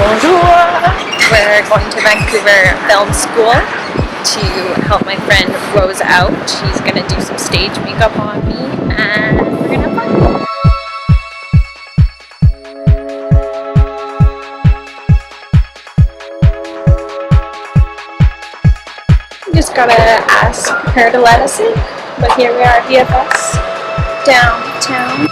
Bonjour! We're going to Vancouver Film School to help my friend Rosa out. She's going to do some stage makeup on me and we're going to have fun. Just gotta ask her to let us in, but here we are at VFS downtown.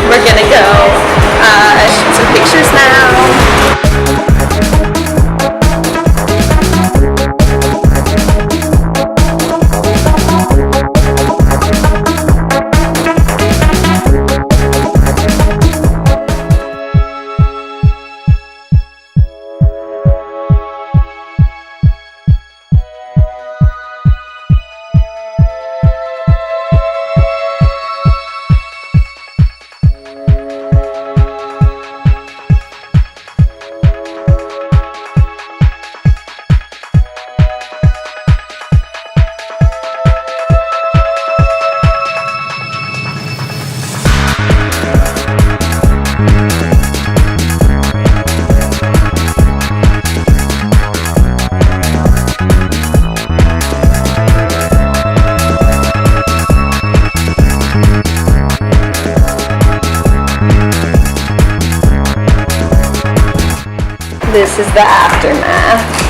We're gonna go shoot some pictures now. This is the aftermath.